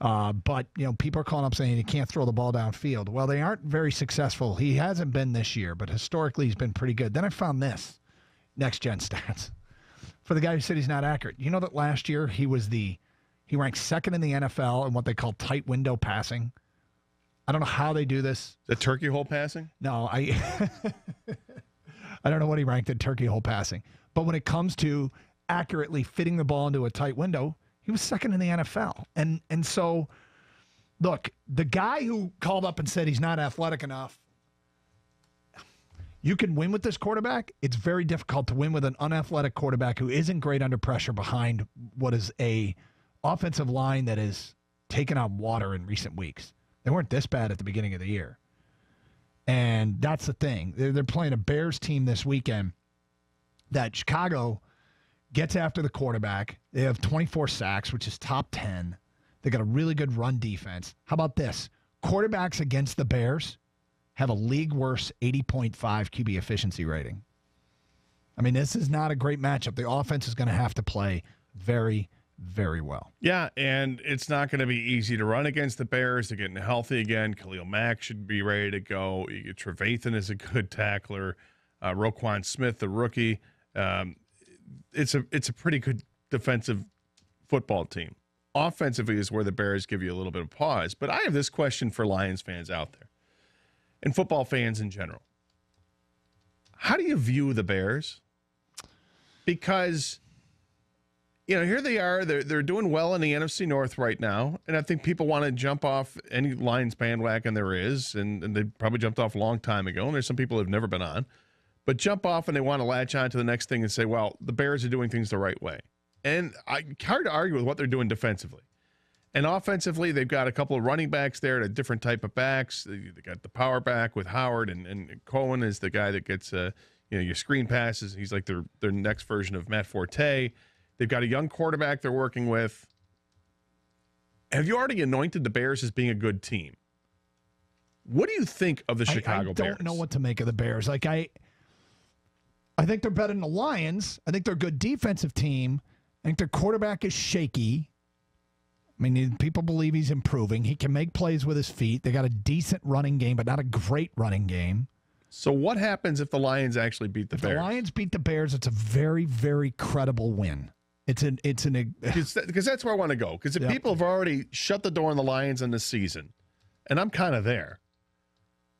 But, people are calling up saying he can't throw the ball downfield. Well, they aren't very successful. He hasn't been this year, but historically he's been pretty good. Then I found this, next-gen stats, for the guy who said he's not accurate. You know that last year he ranked second in the NFL in what they call tight window passing? I don't know how they do this. The turkey hole passing? No, I don't know what he ranked in turkey hole passing. But when it comes to accurately fitting the ball into a tight window, he was second in the NFL. And so, look, the guy who called up and said he's not athletic enough, you can win with this quarterback. It's very difficult to win with an unathletic quarterback who isn't great under pressure behind what is a offensive line that has taken on water in recent weeks. They weren't this bad at the beginning of the year. And that's the thing. They're playing a Bears team this weekend that Chicago gets after the quarterback. They have 24 sacks, which is top 10. They got a really good run defense. How about this? Quarterbacks against the Bears have a league-worst 80.5 QB efficiency rating. I mean, this is not a great matchup. The offense is going to have to play very, very well. Yeah, and it's not going to be easy to run against the Bears. They're getting healthy again. Khalil Mack should be ready to go. Trevathan is a good tackler. Roquan Smith, the rookie. It's a pretty good defensive football team. Offensively is where the Bears give you a little bit of pause. But I have this question for Lions fans out there and football fans in general. How do you view the Bears? Because here they are. They're doing well in the NFC North right now, and I think people want to jump off any Lions bandwagon there is, and they probably jumped off a long time ago, and there's some people who have never been on. But jump off and they want to latch on to the next thing and say, well, the Bears are doing things the right way. And hard to argue with what they're doing defensively. And offensively, they've got a couple of running backs there, a different type of backs. They got the power back with Howard, and Cohen is the guy that gets your screen passes. He's like their next version of Matt Forte. They've got a young quarterback they're working with. Have you already anointed the Bears as being a good team? What do you think of the Chicago Bears? I don't know what to make of the Bears. Like I think they're better than the Lions. I think they're a good defensive team. I think their quarterback is shaky. I mean, people believe he's improving. He can make plays with his feet. They got a decent running game, but not a great running game. So what happens if the Lions actually beat the Bears? If the Lions beat the Bears, it's a very, very credible win. Because that's where I want to go. Because if people have already shut the door on the Lions in this season, and I'm kind of there,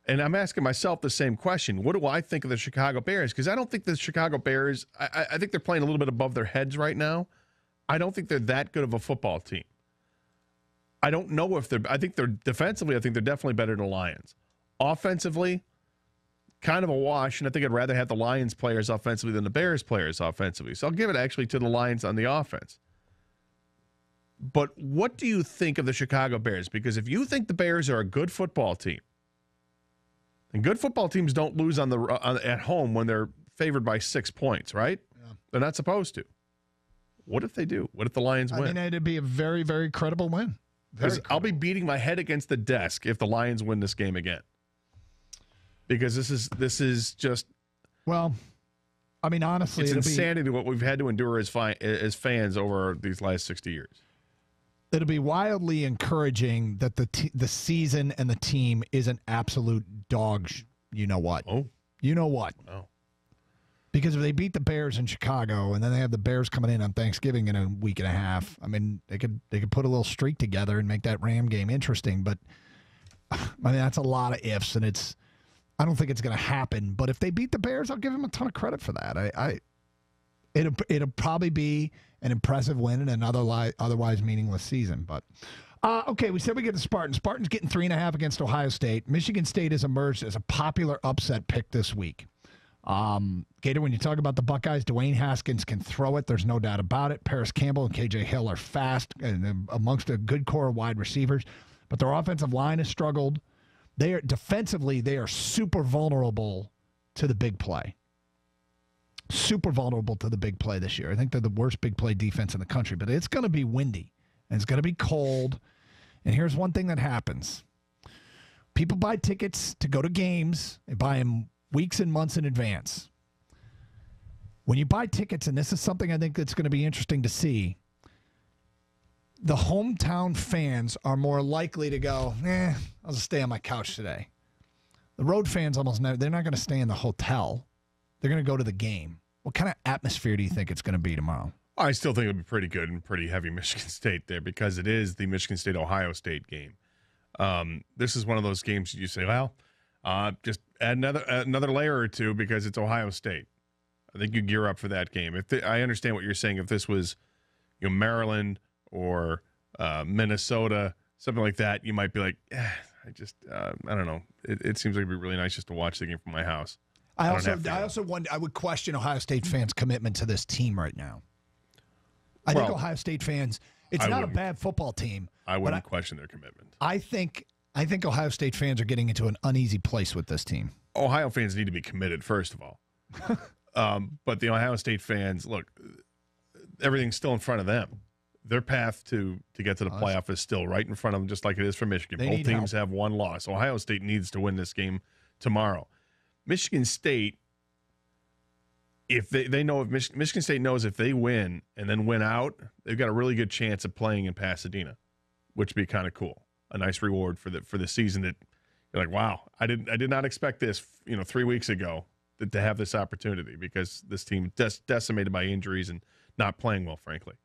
and I'm asking myself the same question: what do I think of the Chicago Bears? Because I don't think the Chicago Bears. I think they're playing a little bit above their heads right now. I don't think they're that good of a football team. I don't know if they're. I think they're defensively. I think they're definitely better than the Lions. Offensively, kind of a wash, and I think I'd rather have the Lions players offensively than the Bears players offensively. So I'll give it actually to the Lions on the offense. But what do you think of the Chicago Bears? Because if you think the Bears are a good football team, and good football teams don't lose at home when they're favored by 6 points, right? Yeah. They're not supposed to. What if they do? What if the Lions win? I mean, it'd be a very, very credible win. I'll be beating my head against the desk if the Lions win this game again. Because this is just, well, I mean, honestly, it's insanity what we've had to endure as fans over these last 60 years. It'll be wildly encouraging that the season and the team is an absolute dog. You know what? Oh, you know what? Oh, because if they beat the Bears in Chicago and then they have the Bears coming in on Thanksgiving in a week and a half, I mean, they could put a little streak together and make that Ram game interesting. But I mean, that's a lot of ifs, and I don't think it's going to happen. But if they beat the Bears, I'll give them a ton of credit for that. It'll probably be an impressive win in an otherwise meaningless season. But okay, we said we get the Spartans. Spartans getting 3.5 against Ohio State. Michigan State has emerged as a popular upset pick this week. Gator, when you talk about the Buckeyes, Dwayne Haskins can throw it. There's no doubt about it. Paris Campbell and KJ Hill are fast and amongst a good core of wide receivers. But their offensive line has struggled. Defensively, they are super vulnerable to the big play. Super vulnerable to the big play this year. I think they're the worst big play defense in the country, but it's going to be windy and it's going to be cold. And here's one thing that happens. People buy tickets to go to games. They buy them weeks and months in advance. When you buy tickets, and this is something I think that's going to be interesting to see, the hometown fans are more likely to go, I'll just stay on my couch today. The road fans almost never, they're not going to stay in the hotel. They're going to go to the game. What kind of atmosphere do you think it's going to be tomorrow? I still think it'll be pretty good and pretty heavy Michigan State there because it is the Michigan State-Ohio State game. This is one of those games you say, well, just add another layer or two because it's Ohio State. I think you gear up for that game. I understand what you're saying. If this was, Maryland or Minnesota, something like that, you might be like, I don't know. It seems like it'd be really nice just to watch the game from my house. I also wonder. I would question Ohio State fans' commitment to this team right now. I think Ohio State fans. It's not a bad football team. I wouldn't question their commitment. I think Ohio State fans are getting into an uneasy place with this team. Ohio fans need to be committed, first of all. But the Ohio State fans, look, everything's still in front of them. Their path to get to the playoff is still right in front of them, just like it is for Michigan. Both teams have one loss. Ohio State needs to win this game tomorrow. Michigan State, if they know, if Michigan State knows if they win and then win out, they've got a really good chance of playing in Pasadena, which would be kind of cool. A nice reward for the season that you're like, wow, I did not expect this, 3 weeks ago to have this opportunity because this team decimated by injuries and not playing well, frankly.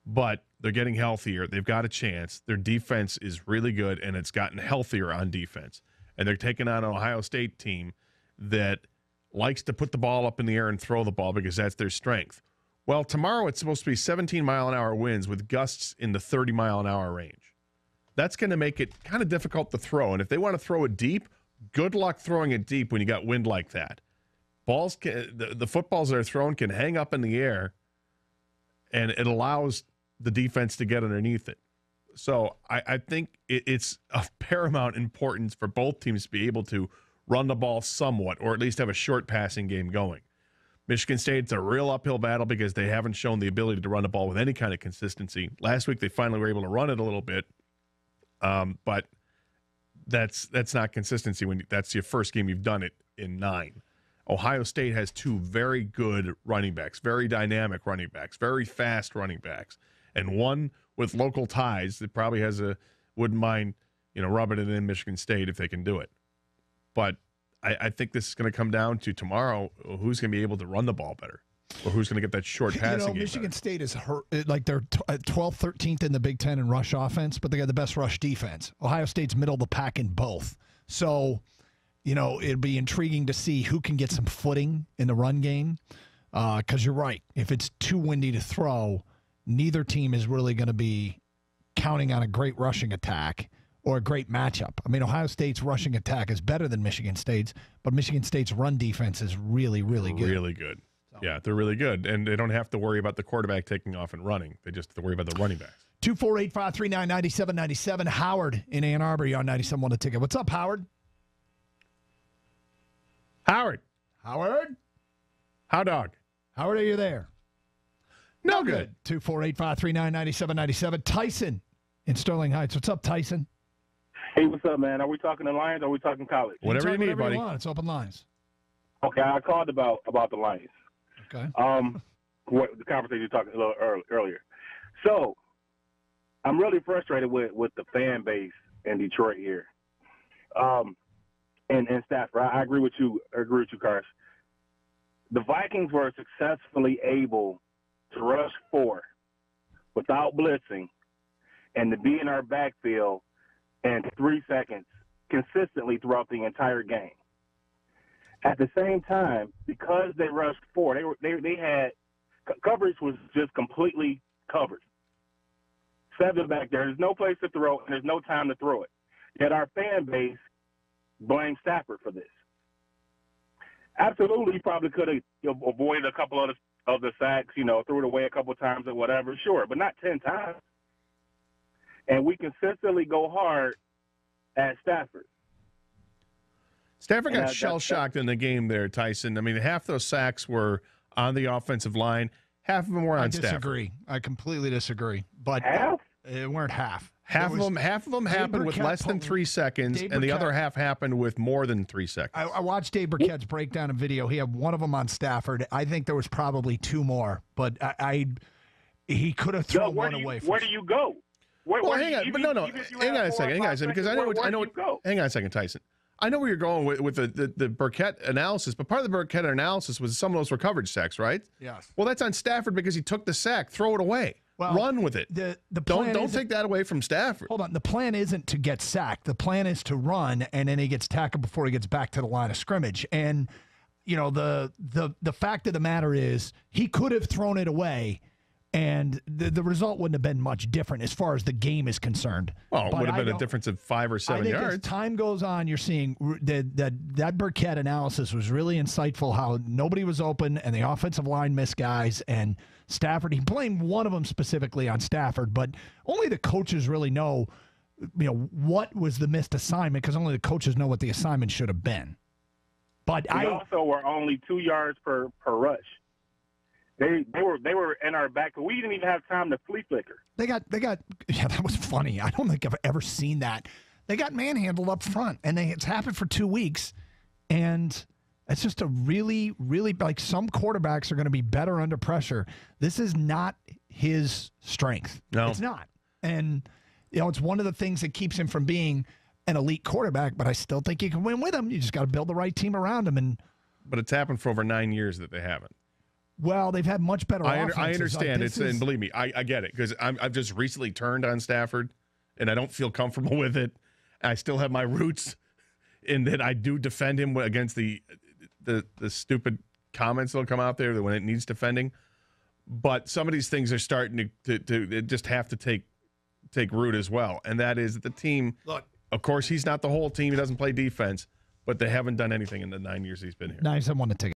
But they're getting healthier. They've got a chance. Their defense is really good, and it's gotten healthier on defense. And they're taking on an Ohio State team that likes to put the ball up in the air and throw the ball because that's their strength. Well, tomorrow it's supposed to be 17-mile-an-hour winds with gusts in the 30-mile-an-hour range. That's going to make it kind of difficult to throw. And if they want to throw it deep, good luck throwing it deep when you got wind like that. The footballs that are thrown can hang up in the air, and it allows the defense to get underneath it. So I think it's of paramount importance for both teams to be able to run the ball somewhat, or at least have a short passing game going. Michigan State's a real uphill battle because they haven't shown the ability to run the ball with any kind of consistency. Last week they finally were able to run it a little bit, but that's not consistency when that's your first game you've done it in 9. Ohio State has 2 very good running backs, very dynamic running backs, very fast running backs, and one with local ties that probably wouldn't mind, rubbing it in Michigan State if they can do it. But I think this is going to come down to tomorrow who's going to be able to run the ball better or who's going to get that short passing game Michigan better. State is hurt. Like they're 12th, 13th in the Big Ten in rush offense, but they got the best rush defense. Ohio State's middle of the pack in both. So, it'd be intriguing to see who can get some footing in the run game because you're right. If it's too windy to throw, neither team is really going to be counting on a great rushing attack or a great matchup. I mean, Ohio State's rushing attack is better than Michigan State's, but Michigan State's run defense is really, really good. Really good. So. Yeah, they're really good. And they don't have to worry about the quarterback taking off and running. They just have to worry about the running backs. 248-539-9797. Howard in Ann Arbor, you're on 97 on the ticket. What's up, Howard? Howard. How dog? Howard, are you there? No good. 248-539-9797. Tyson in Sterling Heights. What's up, Tyson? Hey, what's up, man? Are we talking the Lions or are we talking college? Whatever you need, buddy. It's open lines. Okay, I called about the Lions. Okay. The conversation you talked a little earlier. So, I'm really frustrated with the fan base in Detroit here. And Stafford, I agree with you. Karsch. The Vikings were successfully able to rush 4 without blitzing and to be in our backfield in 3 seconds consistently throughout the entire game. At the same time, because they rushed 4, they had coverage was just completely covered. 7 back there. There's no place to throw, and there's no time to throw it. Yet our fan base blames Stafford for this. Absolutely, he probably could have avoided a couple of the sacks, threw it away a couple of times or whatever, sure, but not 10 times. And we consistently go hard at Stafford. Stafford got shell-shocked in the game there, Tyson. I mean, half those sacks were on the offensive line. Half of them were on Stafford. I disagree. I completely disagree. But half? It weren't half. Half of them happened with less than 3 seconds, and the other half happened with more than 3 seconds. I watched Dave Burkett's breakdown and video. He had one of them on Stafford. I think there was probably 2 more, but he could have thrown one away. Where do you go? Well, hang on, but no, hang on a second, because I know what. Hang on a second, Tyson. I know where you're going with the Burkett analysis, but part of the Burkett analysis was some of those were coverage sacks, right? Yes. Well, that's on Stafford because he took the sack. Throw it away. Well, run with it. Don't take that away from Stafford. Hold on. The plan isn't to get sacked. The plan is to run, and then he gets tackled before he gets back to the line of scrimmage. And you know the fact of the matter is he could have thrown it away. And the result wouldn't have been much different as far as the game is concerned. Well, it would have been a difference of 5 or 7 yards. As time goes on, you're seeing that Burkett analysis was really insightful, how nobody was open and the offensive line missed guys. And Stafford, he blamed one of them specifically on Stafford, but only the coaches really know, what was the missed assignment, because only the coaches know what the assignment should have been. But we also were only 2 yards per rush. They were in our back, but we didn't even have time to flea flicker. They got yeah, that was funny. I don't think I've ever seen that. They got manhandled up front, and it's happened for 2 weeks, and it's just a really, really, like, some quarterbacks are going to be better under pressure. This is not his strength. No. It's not. And it's one of the things that keeps him from being an elite quarterback, but I still think you can win with him. You just got to build the right team around him. But it's happened for over 9 years that they haven't. Well, they've had much better offenses. I understand it, and believe me, I get it, because I've just recently turned on Stafford, and I don't feel comfortable with it. I still have my roots in that I do defend him against the stupid comments that'll come out there that when it needs defending. But some of these things are starting to just have to take root as well, and that is that the team. Look, of course, he's not the whole team. He doesn't play defense, but they haven't done anything in the 9 years he's been here. 9-1 to take.